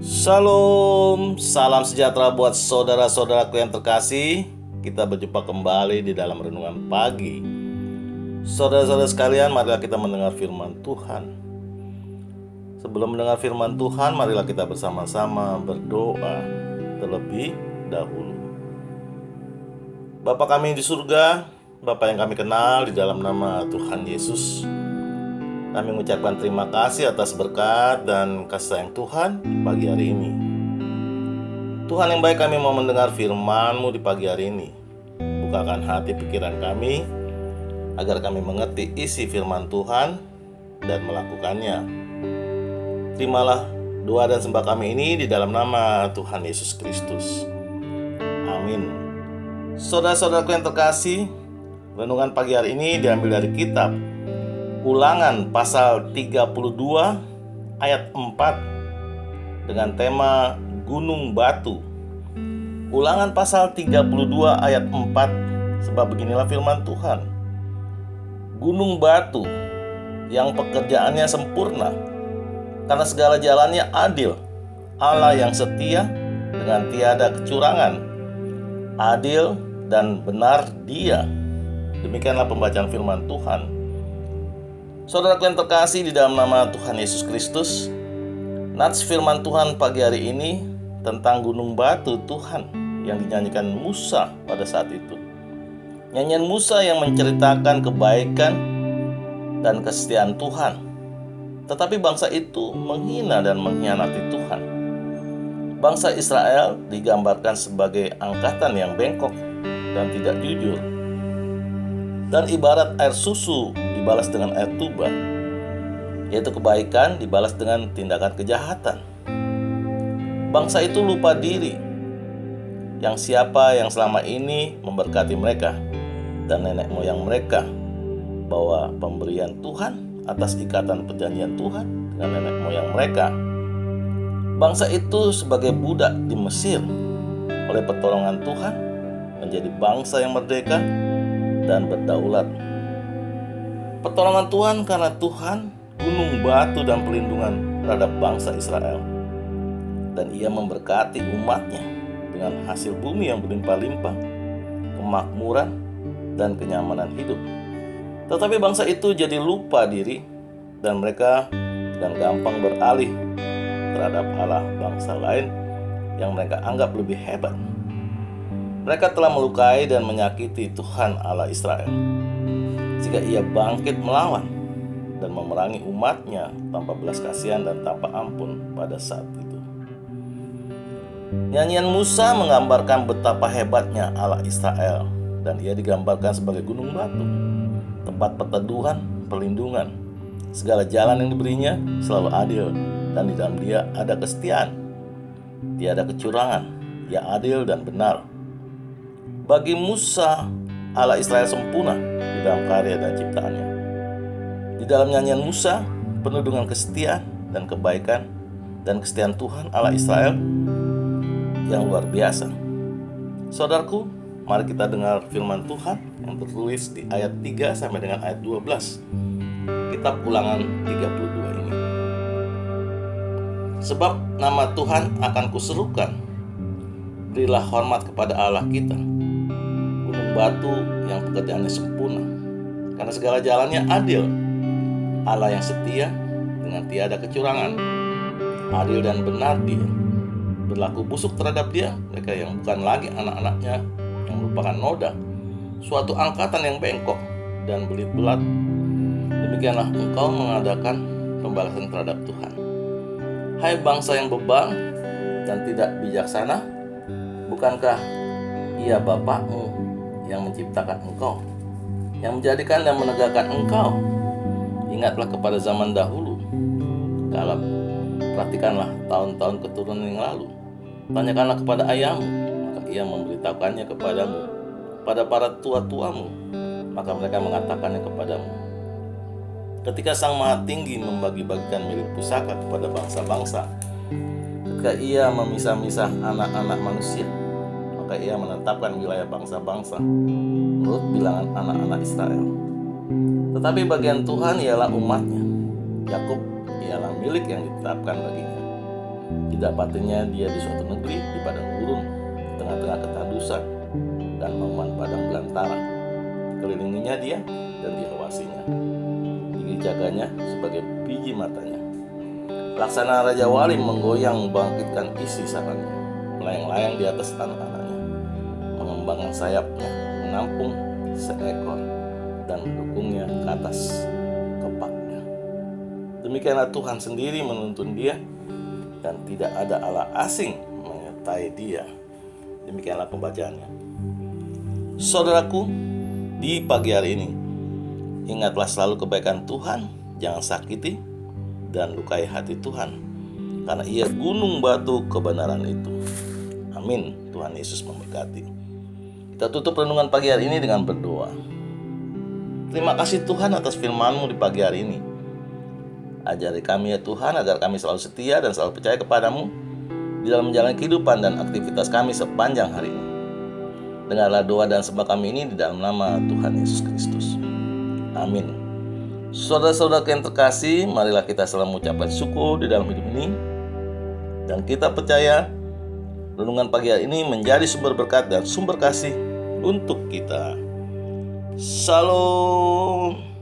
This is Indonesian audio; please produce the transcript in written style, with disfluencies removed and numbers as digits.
Shalom, salam sejahtera buat saudara-saudaraku yang terkasih. Kita berjumpa kembali di dalam renungan pagi. Saudara-saudara sekalian, marilah kita mendengar firman Tuhan. Sebelum mendengar firman Tuhan, marilah kita bersama-sama berdoa terlebih dahulu. Bapa kami di surga, Bapa yang kami kenal di dalam nama Tuhan Yesus, kami mengucapkan terima kasih atas berkat dan kasih sayang Tuhan di pagi hari ini. Tuhan yang baik, kami mau mendengar firman-Mu di pagi hari ini. Bukakan hati pikiran kami, agar kami mengerti isi firman Tuhan dan melakukannya. Terimalah doa dan sembah kami ini di dalam nama Tuhan Yesus Kristus. Amin. Saudara-saudaraku yang terkasih, renungan pagi hari ini diambil dari kitab Ulangan pasal 32 ayat 4 dengan tema Gunung Batu. Ulangan pasal 32 ayat 4, sebab beginilah firman Tuhan. Gunung batu yang pekerjaannya sempurna, karena segala jalannya adil, Allah yang setia dengan tiada kecurangan, adil dan benar Dia. Demikianlah pembacaan firman Tuhan. Saudaraku yang terkasih di dalam nama Tuhan Yesus Kristus, nats firman Tuhan pagi hari ini tentang gunung batu Tuhan yang dinyanyikan Musa pada saat itu. Nyanyian Musa yang menceritakan kebaikan dan kesetiaan Tuhan. Tetapi bangsa itu menghina dan mengkhianati Tuhan. Bangsa Israel digambarkan sebagai angkatan yang bengkok dan tidak jujur, dan ibarat air susu dibalas dengan air tuba, yaitu kebaikan dibalas dengan tindakan kejahatan. Bangsa itu lupa diri, yang siapa yang selama ini memberkati mereka dan nenek moyang mereka, bahwa pemberian Tuhan atas ikatan perjanjian Tuhan dengan nenek moyang mereka. Bangsa itu sebagai budak di Mesir, oleh pertolongan Tuhan menjadi bangsa yang merdeka dan berdaulat. Pertolongan Tuhan karena Tuhan gunung batu dan pelindungan terhadap bangsa Israel, dan Ia memberkati umatnya dengan hasil bumi yang berlimpah-limpah, kemakmuran dan kenyamanan hidup. Tetapi bangsa itu jadi lupa diri, dan mereka dengan gampang beralih terhadap Allah bangsa lain yang mereka anggap lebih hebat. Mereka telah melukai dan menyakiti Tuhan Allah Israel jika Ia bangkit melawan dan memerangi umatnya tanpa belas kasihan dan tanpa ampun pada saat itu. Nyanyian Musa menggambarkan betapa hebatnya Allah Israel, dan Ia digambarkan sebagai gunung batu, tempat perteduhan, perlindungan. Segala jalan yang diberinya selalu adil, dan di dalam Dia ada kesetiaan, tiada kecurangan. Ia adil dan benar. Bagi Musa, Allah Israel sempurna di dalam karya dan ciptaannya. Di dalam nyanyian Musa penuh dengan kesetiaan dan kebaikan dan kesetiaan Tuhan Allah Israel yang luar biasa. Saudaraku, mari kita dengar firman Tuhan yang tertulis di ayat 3 sampai dengan ayat 12 kitab Ulangan 32 ini. Sebab nama Tuhan akan kuserukan, berilah hormat kepada Allah kita, batu yang pekerjaannya sempurna, karena segala jalannya adil, Allah yang setia dengan tiada kecurangan, adil dan benar Dia. Berlaku busuk terhadap Dia mereka yang bukan lagi anak-anaknya, yang merupakan noda, suatu angkatan yang bengkok dan belit-belat. Demikianlah engkau mengadakan pembalasan terhadap Tuhan. Hai bangsa yang bebal dan tidak bijaksana, bukankah Ia Bapakmu yang menciptakan engkau, yang menjadikan dan menegakkan engkau? Ingatlah kepada zaman dahulu, kala perhatikanlah tahun-tahun keturunan yang lalu. Tanyakanlah kepada ayahmu, maka ia memberitahukannya kepadamu. Pada para tua-tuamu, maka mereka mengatakannya kepadamu. Ketika Sang Maha Tinggi membagi-bagikan milik pusaka kepada bangsa-bangsa, ketika Ia memisah-misah anak-anak manusia, maka Ia menetapkan wilayah bangsa-bangsa menurut bilangan anak-anak Israel. Tetapi bagian Tuhan ialah umatnya, Yakub ialah milik yang ditetapkan baginya. Didapatinya dia di suatu negeri di padang gurun, di tengah-tengah ketadusan dan auman padang belantara. Dikelilinginya dia dan diawasinya. Dijaganya sebagai biji matanya. Laksana Raja Wali menggoyang membangkitkan isi sarangnya, melayang-layang di atas anak-anaknya, mengembangkan sayapnya, menampung seekor dan mendukungnya ke atas kepaknya. Demikianlah Tuhan sendiri menuntun dia, dan tidak ada Allah asing menyertai dia. Demikianlah pembacaannya. Saudaraku, di pagi hari ini, ingatlah selalu kebaikan Tuhan, jangan sakiti dan lukai hati Tuhan, karena Ia gunung batu kebenaran itu. Amin. Tuhan Yesus memberkati. Kita tutup renungan pagi hari ini dengan berdoa. Terima kasih Tuhan atas firman-Mu di pagi hari ini. Ajari kami ya Tuhan, agar kami selalu setia dan selalu percaya kepadamu di dalam menjalani kehidupan dan aktivitas kami sepanjang hari ini. Dengarlah doa dan sembah kami ini di dalam nama Tuhan Yesus Kristus. Amin. Saudara-saudara yang terkasih, marilah kita selalu mengucapkan syukur di dalam hidup ini. Dan kita percaya renungan pagi hari ini menjadi sumber berkat dan sumber kasih untuk kita. Shalom.